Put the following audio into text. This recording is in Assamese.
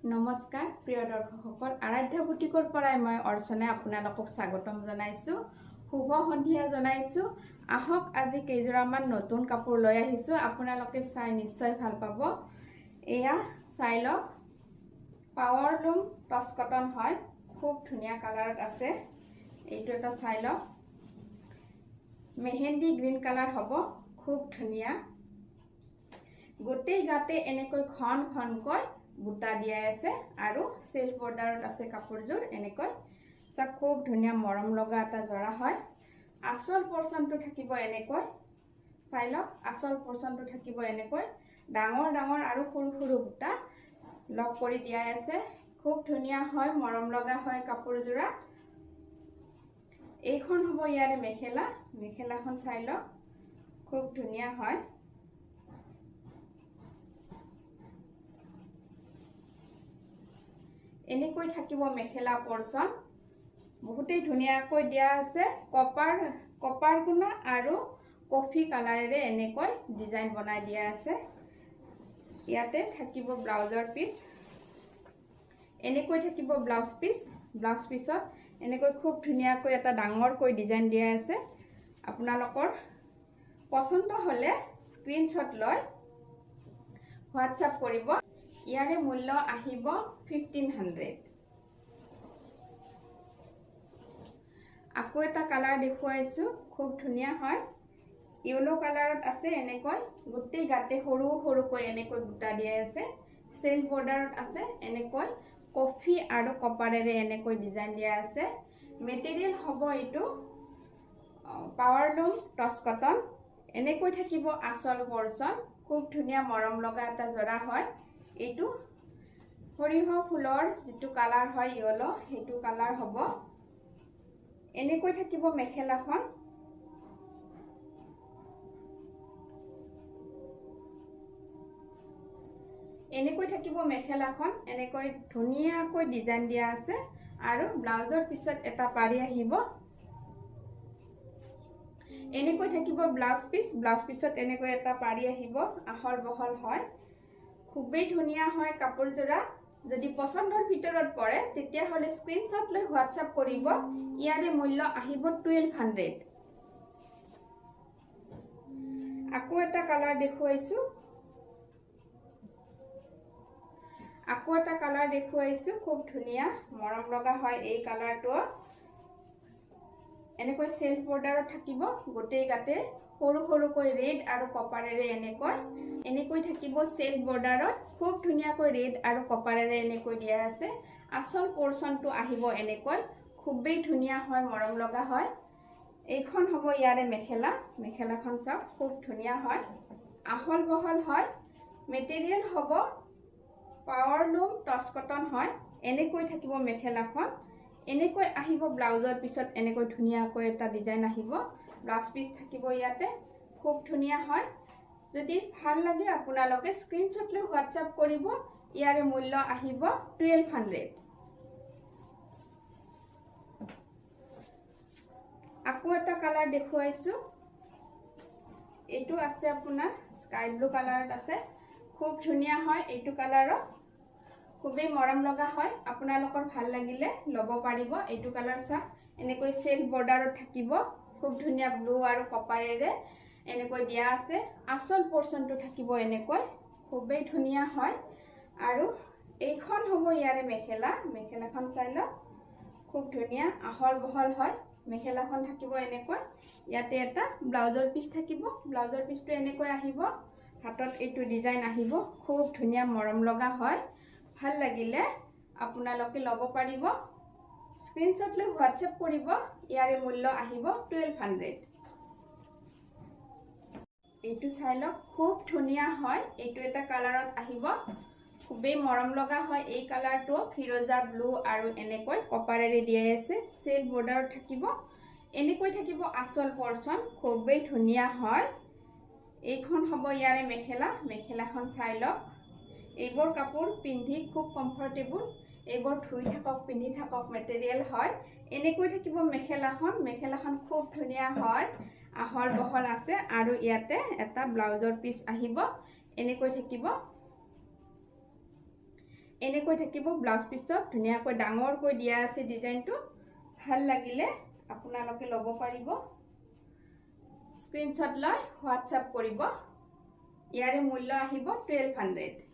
নমস্কাৰ প্ৰিয় দৰ্শকসকল, আৰাধ্য বুটিকৰ পৰাই মই অৰ্চনে আপোনালোকক স্বাগতম জনাইছোঁ। শুভ সন্ধিয়া জনাইছোঁ। আহক আজি কেইযোৰামান নতুন কাপোৰ লৈ আহিছোঁ, আপোনালোকে চাই নিশ্চয় ভাল পাব। এয়া চাই লওক, পাৱাৰ লুম টচ কটন হয়, খুব ধুনীয়া কালাৰত আছে। এইটো এটা চাই লওক, মেহেন্দি গ্ৰীণ কালাৰ হ'ব, খুব ধুনীয়া। গোটেই গাতে এনেকৈ ঘন ঘনকৈ বুটা দিয়াই আছে আৰু সেলফ বৰ্ডাৰত আছে কাপোৰযোৰ। এনেকৈ চাওক, খুব ধুনীয়া মৰম লগা এটা জৰা হয়। আচল পৰ্চনটো থাকিব এনেকৈ, চাই লওক, আচল পৰ্চনটো থাকিব এনেকৈ ডাঙৰ ডাঙৰ আৰু সৰু সৰু বুটা লগ কৰি দিয়াই আছে। খুব ধুনীয়া হয়, মৰম লগা হয় কাপোৰযোৰা। এইখন হ'ব ইয়াৰে মেখেলা। মেখেলাখন চাই লওক, খুব ধুনীয়া হয়। এনেকৈ থাকিব মেখেলা পৰ্চন, বহুতেই ধুনীয়াকৈ দিয়া আছে। কপাৰ গুণা আৰু কফি কালাৰেৰে এনেকৈ ডিজাইন বনাই দিয়া আছে। ইয়াতে থাকিব ব্লাউজৰ পিচ, এনেকৈ থাকিব ব্লাউজ পিচ। ব্লাউজ পিছত এনেকৈ খুব ধুনীয়াকৈ এটা ডাঙৰকৈ ডিজাইন দিয়া আছে। আপোনালোকৰ পচন্দ হ'লে স্ক্ৰীনশ্বট লৈ হোৱাটছআপ কৰিব। ইয়াৰে মূল্য আহিব 1500। আকৌ এটা কালাৰ দেখুৱাইছোঁ, খুব ধুনীয়া হয়। ইয়েলো কালাৰত আছে। এনেকৈ গোটেই গাতে সৰু সৰুকৈ এনেকৈ বুটা দিয়াই আছে। সেলফ বৰ্ডাৰত আছে। এনেকৈ কফি আৰু কপাৰেৰে এনেকৈ ডিজাইন দিয়া আছে। মেটেৰিয়েল হ'ব এইটো পাৱাৰ লুম টচ কটন। এনেকৈ থাকিব আচল পৰ্চন, খুব ধুনীয়া মৰম লগা এটা জৰা হয়। এইটো সৰিয়হ ফুলৰ যিটো কালাৰ হয় ইয়েলো, সেইটো কালাৰ হ'ব। এনেকৈ থাকিব মেখেলাখন। এনেকৈ থাকিব মেখেলাখন, এনেকৈ ধুনীয়াকৈ ডিজাইন দিয়া আছে আৰু ব্লাউজৰ পিছত এটা পাৰি আহিব। এনেকৈ থাকিব ব্লাউজ পিচ। ব্লাউজ পিছত এনেকৈ এটা পাৰি আহিব, আহল বহল হয়, খুবেই ধুনীয়া হয় কাপোৰযোৰা। যদি পচন্দৰ ভিতৰত পৰে তেতিয়াহ'লে স্ক্ৰীনশ্বট লৈ হোৱাটছআপ কৰিব। ইয়াৰে মূল্য আহিব 1200। আকৌ এটা কালাৰ দেখুৱাইছোঁ, খুব ধুনীয়া মৰম লগা হয় এই কালাৰটো। এনেকৈ সেলফ বৰ্ডাৰত থাকিব গোটেই গাতে সৰু সৰুকৈ ৰেড আৰু কপাৰেৰে এনেকৈ থাকিব সেলফ বৰ্ডাৰত। খুব ধুনীয়াকৈ ৰেড আৰু কপাৰেৰে এনেকৈ দিয়া আছে। আচল পৰ্চনটো আহিব এনেকৈ, খুবেই ধুনীয়া হয়, মৰম লগা হয়। এইখন হ'ব ইয়াৰে মেখেলা। মেখেলাখন চাওক, খুব ধুনীয়া হয়, আহল বহল হয়। মেটেৰিয়েল হ'ব পাৱাৰ লুম টচ কটন হয়। এনেকৈ থাকিব মেখেলাখন। এনেকৈ আহিব ব্লাউজৰ পিছত, এনেকৈ ধুনীয়াকৈ এটা ডিজাইন আহিব। ব্লাউজ পিচ থাকিব ইয়াতে, খুব ধুনীয়া হয়। যদি ভাল লাগে আপোনালোকে স্ক্ৰীনশ্বট লৈ হোৱাটছআপ কৰিব। ইয়াৰে মূল্য আহিব 1200। আকৌ এটা কালাৰ দেখুৱাইছোঁ, এইটো আছে আপোনাৰ স্কাই ব্লু কালাৰত আছে। খুব ধুনীয়া হয় এইটো কালাৰত, খুবেই মৰম লগা হয়। আপোনালোকৰ ভাল লাগিলে ল'ব পাৰিব। এইটো কালাৰ চাওক, এনেকৈ সেলফ বৰ্ডাৰত থাকিব, খুব ধুনীয়া ব্লু আৰু কপাৰেৰে এনেকৈ দিয়া আছে। আচল পৰ্চনটো থাকিব এনেকৈ, খুবেই ধুনীয়া হয়। আৰু এইখন হ'ব ইয়াৰে মেখেলা। মেখেলাখন চাই লওক, খুব ধুনীয়া আহল বহল হয়। মেখেলাখন থাকিব এনেকৈ। ইয়াতে এটা ব্লাউজৰ পিচ থাকিব। ব্লাউজৰ পিচটো এনেকৈ আহিব, হাতত এইটো ডিজাইন আহিব, খুব ধুনীয়া মৰম লগা হয়। ভাল লাগিলে আপোনালোকে ল'ব পাৰিব। স্ক্ৰীনশ্বট লৈ হোৱাটছআপ কৰিব। ইয়াৰে মূল্য আহিব 1200। এইটো চাই লওক, খুব ধুনীয়া হয়। এইটো এটা কালাৰত আহিব, খুবেই মৰম লগা হয় এই কালাৰটো। ফিৰোজা ব্লু আৰু এনেকৈ কপাৰেৰে দিয়াই আছে। সেলফ বৰ্ডাৰত থাকিব। এনেকৈ থাকিব আচল পৰ্চন, খুবেই ধুনীয়া হয়। এইখন হ'ব ইয়াৰে মেখেলা। মেখেলাখন চাই লওক। এইবোৰ কাপোৰ পিন্ধি খুব কমফৰ্টেবল। এইবোৰ ধুই থাকক, পিন্ধি থাকক, মেটেৰিয়েল হয়। এনেকৈ থাকিব মেখেলাখন। মেখেলাখন খুব ধুনীয়া হয়, আহল বহল আছে আৰু ইয়াতে এটা ব্লাউজৰ পিচ আহিব। এনেকৈ থাকিব। এনেকৈ থাকিব ব্লাউজ পিছত ধুনীয়াকৈ ডাঙৰকৈ দিয়া আছে ডিজাইনটো ভাল লাগিলে আপোনালোকে ল'ব পাৰিব স্ক্ৰিনশ্বট লৈ হোৱাটছআপ কৰিব ইয়াৰে মূল্য আহিব 1200